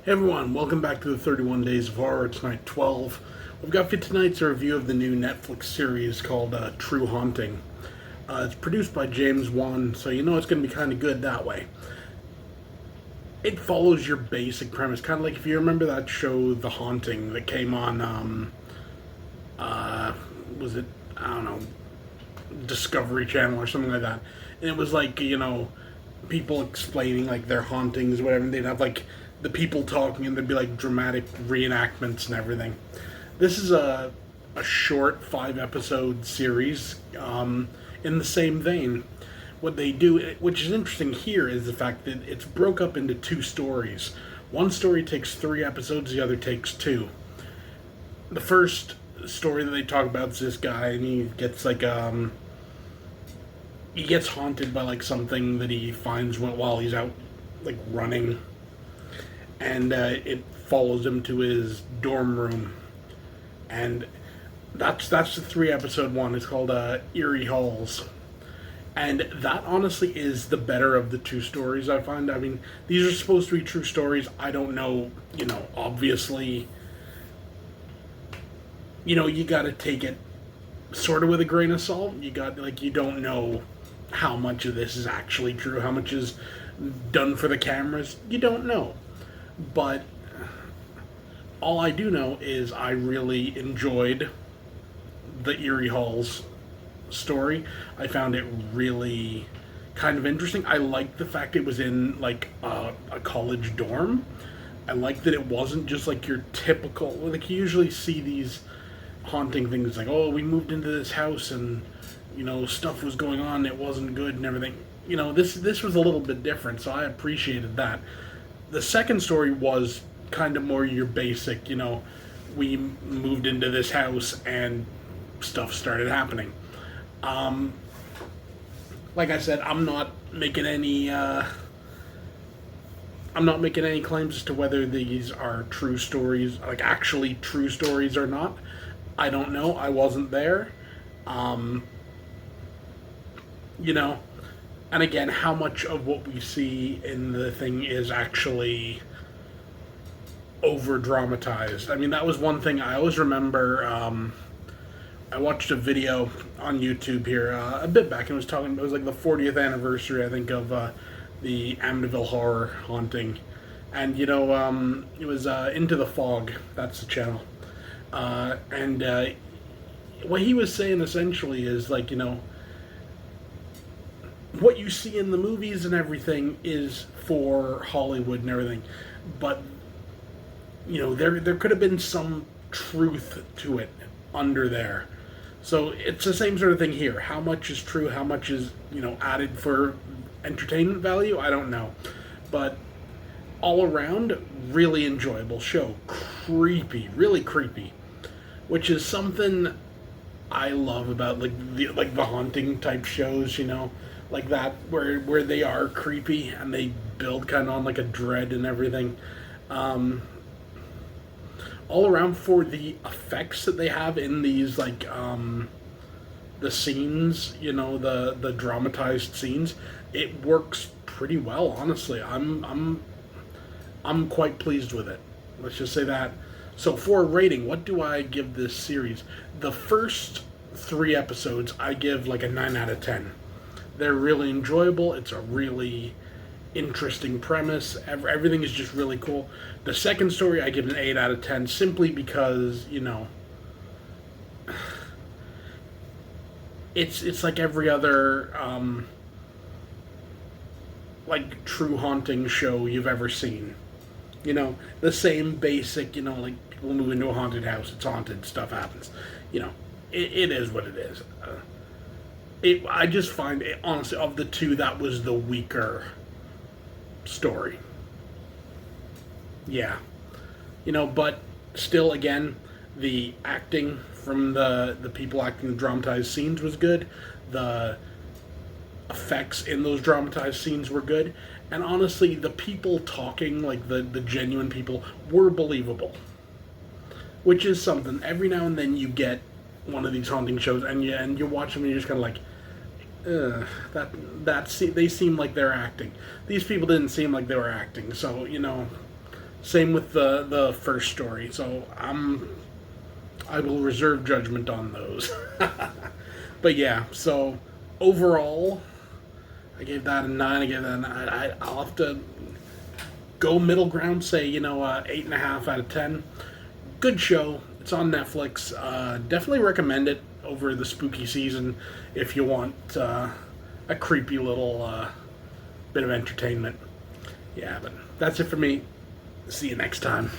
Hey everyone, welcome back to the 31 Days of Horror. It's night 12. We've got for tonight's a review of the new Netflix series called True Haunting. It's produced by James Wan, so you know it's going to be kind of good that way. It follows your basic premise, kind of like if you remember that show The Haunting that came on, uh, was it, I don't know, Discovery Channel or something like that. And it was like, people explaining like their hauntings or whatever, and they'd have like the people talking and there'd be like dramatic reenactments and everything. This is a short 5 episode series in the same vein. What they do, which is interesting here, is the fact that it's broke up into 2 stories. One story takes 3 episodes, the other takes 2. The first story that they talk about is this guy, and he gets haunted by like something that he finds while he's out like running, and it follows him to his dorm room, and that's the 3 episode one. It's called Eerie Halls, and that honestly is the better of the 2 stories. I find. I mean, these are supposed to be true stories. I don't know. Obviously, you got to take it sort of with a grain of salt. You don't know how much of this is actually true, how much is done for the cameras. You don't know. But all I do know is I really enjoyed the Eerie Halls story. I found it really kind of interesting. I liked the fact it was in like a college dorm. I liked that it wasn't just like your typical, like you usually see these haunting things like, oh, we moved into this house and stuff was going on, it wasn't good and everything. This was a little bit different, so I appreciated that. The second story was kind of more your basic, we moved into this house and stuff started happening. Um, like I said, I'm not making any claims as to whether these are true stories, like actually true stories or not. I don't know. I wasn't there. Um, you know, and again, how much of what we see in the thing is actually over dramatized? I mean, that was one thing I always remember. I watched a video on YouTube here a bit back, and it was talking. It was like the 40th anniversary, I think, of the Amityville Horror haunting, and it was Into the Fog. That's the channel, and what he was saying essentially is like what you see in the movies and everything is for Hollywood and everything, but there could have been some truth to it under there. So it's the same sort of thing here. How much is true? How much is added for entertainment value? I don't know, but all around, really enjoyable show. Creepy, really creepy, which is something I love about like the haunting type shows. Like that where they are creepy and they build kind of on like a dread and everything. Um, all around for the effects that they have in these the scenes, the dramatized scenes, it works pretty well. Honestly, I'm quite pleased with it. Let's just say that. So for a rating, what do I give this series? The first 3 episodes I give like a 9 out of 10. They're really enjoyable. It's a really interesting premise. Everything is just really cool. The second story I give an 8 out of 10 simply because it's like every other like true haunting show you've ever seen. The same basic. Like people move into a haunted house. It's haunted. Stuff happens. You know, it is what it is. I just find it, honestly, of the two, that was the weaker story. Yeah. But still, again, the acting from the people acting the dramatized scenes was good. The effects in those dramatized scenes were good. And honestly, the people talking, like the genuine people, were believable. Which is something. Every now and then you get one of these haunting shows, and you watch them and you're just kind of like, they seem like they're acting. These people didn't seem like they were acting, so Same with the first story. So I will reserve judgment on those. But yeah, so overall, I gave that a 9. I gave that a 9. I'll have to go middle ground, say, 8.5 out of 10. Good show. It's on Netflix. Definitely recommend it over the spooky season if you want a creepy little bit of entertainment. Yeah, but that's it for me. See you next time.